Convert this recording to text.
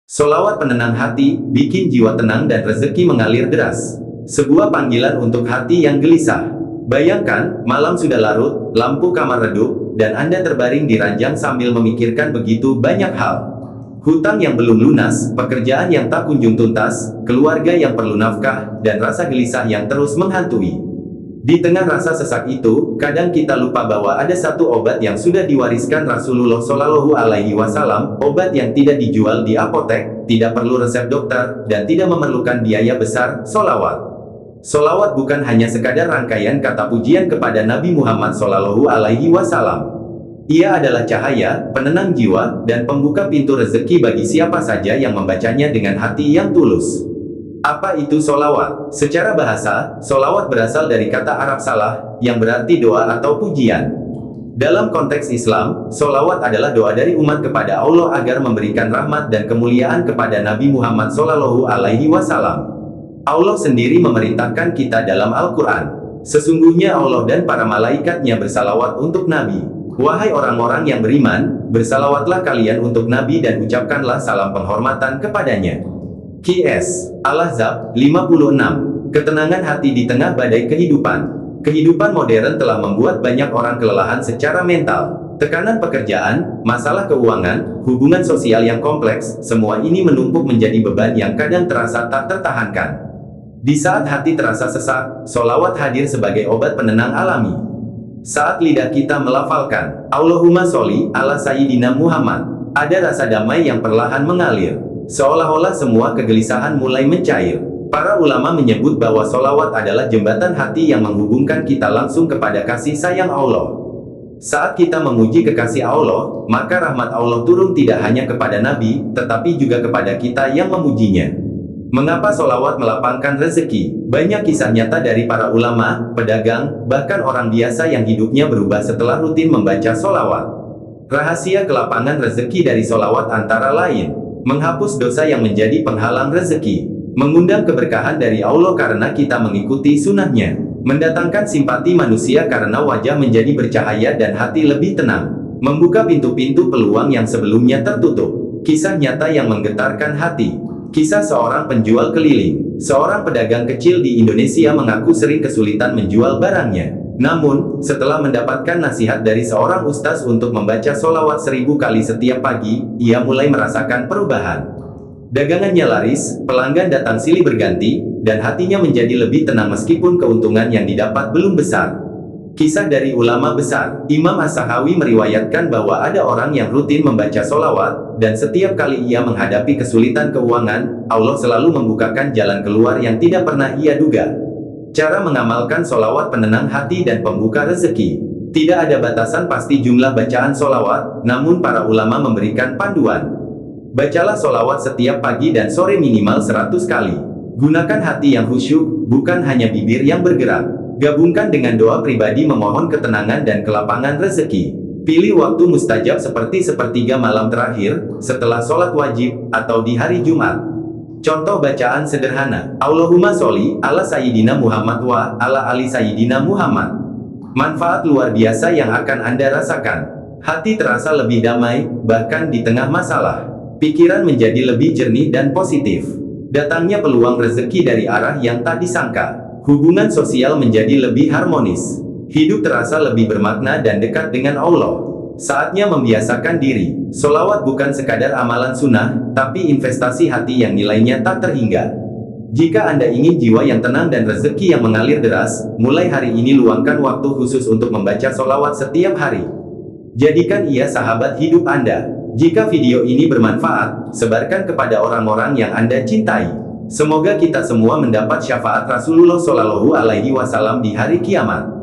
Solawat penenang hati, bikin jiwa tenang dan rezeki mengalir deras. Sebuah panggilan untuk hati yang gelisah. Bayangkan, malam sudah larut, lampu kamar redup, dan Anda terbaring di ranjang sambil memikirkan begitu banyak hal. Hutang yang belum lunas, pekerjaan yang tak kunjung tuntas, keluarga yang perlu nafkah, dan rasa gelisah yang terus menghantui. Di tengah rasa sesak itu, kadang kita lupa bahwa ada satu obat yang sudah diwariskan Rasulullah Shallallahu Alaihi Wasallam, obat yang tidak dijual di apotek, tidak perlu resep dokter, dan tidak memerlukan biaya besar, solawat. Solawat bukan hanya sekadar rangkaian kata pujian kepada Nabi Muhammad Shallallahu Alaihi Wasallam. Ia adalah cahaya, penenang jiwa, dan pembuka pintu rezeki bagi siapa saja yang membacanya dengan hati yang tulus. Apa itu solawat? Secara bahasa, solawat berasal dari kata Arab salah, yang berarti doa atau pujian. Dalam konteks Islam, solawat adalah doa dari umat kepada Allah agar memberikan rahmat dan kemuliaan kepada Nabi Muhammad Shallallahu Alaihi Wasallam. Allah sendiri memerintahkan kita dalam Al-Quran. Sesungguhnya Allah dan para malaikatnya bersalawat untuk Nabi. Wahai orang-orang yang beriman, bersalawatlah kalian untuk Nabi dan ucapkanlah salam penghormatan kepadanya. QS Al-Ahzab 56. Ketenangan hati di tengah badai kehidupan. Kehidupan modern telah membuat banyak orang kelelahan secara mental. Tekanan pekerjaan, masalah keuangan, hubungan sosial yang kompleks, semua ini menumpuk menjadi beban yang kadang terasa tak tertahankan. Di saat hati terasa sesak, solawat hadir sebagai obat penenang alami. Saat lidah kita melafalkan, Allahumma sholli ala Sayyidina Muhammad, ada rasa damai yang perlahan mengalir. Seolah-olah semua kegelisahan mulai mencair. Para ulama menyebut bahwa solawat adalah jembatan hati yang menghubungkan kita langsung kepada kasih sayang Allah. Saat kita memuji kekasih Allah, maka rahmat Allah turun tidak hanya kepada Nabi, tetapi juga kepada kita yang memujinya. Mengapa solawat melapangkan rezeki? Banyak kisah nyata dari para ulama, pedagang, bahkan orang biasa yang hidupnya berubah setelah rutin membaca solawat. Rahasia kelapangan rezeki dari solawat antara lain: menghapus dosa yang menjadi penghalang rezeki, mengundang keberkahan dari Allah karena kita mengikuti sunnahnya, mendatangkan simpati manusia karena wajah menjadi bercahaya dan hati lebih tenang, membuka pintu-pintu peluang yang sebelumnya tertutup. Kisah nyata yang menggetarkan hati. Kisah seorang penjual keliling. Seorang pedagang kecil di Indonesia mengaku sering kesulitan menjual barangnya. Namun, setelah mendapatkan nasihat dari seorang ustaz untuk membaca solawat 1000 kali setiap pagi, ia mulai merasakan perubahan. Dagangannya laris, pelanggan datang silih berganti, dan hatinya menjadi lebih tenang meskipun keuntungan yang didapat belum besar. Kisah dari ulama besar. Imam As-Sahawi meriwayatkan bahwa ada orang yang rutin membaca solawat, dan setiap kali ia menghadapi kesulitan keuangan, Allah selalu membukakan jalan keluar yang tidak pernah ia duga. Cara mengamalkan solawat penenang hati dan pembuka rezeki. Tidak ada batasan pasti jumlah bacaan solawat, namun para ulama memberikan panduan. Bacalah solawat setiap pagi dan sore minimal 100 kali. Gunakan hati yang khusyuk, bukan hanya bibir yang bergerak. Gabungkan dengan doa pribadi memohon ketenangan dan kelapangan rezeki. Pilih waktu mustajab seperti sepertiga malam terakhir, setelah sholat wajib, atau di hari Jumat. Contoh bacaan sederhana: Allahumma sholli ala Sayyidina Muhammad wa ala ali Sayyidina Muhammad. Manfaat luar biasa yang akan Anda rasakan. Hati terasa lebih damai, bahkan di tengah masalah. Pikiran menjadi lebih jernih dan positif. Datangnya peluang rezeki dari arah yang tak disangka. Hubungan sosial menjadi lebih harmonis. Hidup terasa lebih bermakna dan dekat dengan Allah. Saatnya membiasakan diri. Solawat bukan sekadar amalan sunnah, tapi investasi hati yang nilainya tak terhingga. Jika Anda ingin jiwa yang tenang dan rezeki yang mengalir deras, mulai hari ini luangkan waktu khusus untuk membaca solawat setiap hari. Jadikan ia sahabat hidup Anda. Jika video ini bermanfaat, sebarkan kepada orang-orang yang Anda cintai. Semoga kita semua mendapat syafaat Rasulullah Shallallahu Alaihi Wasallam di hari kiamat.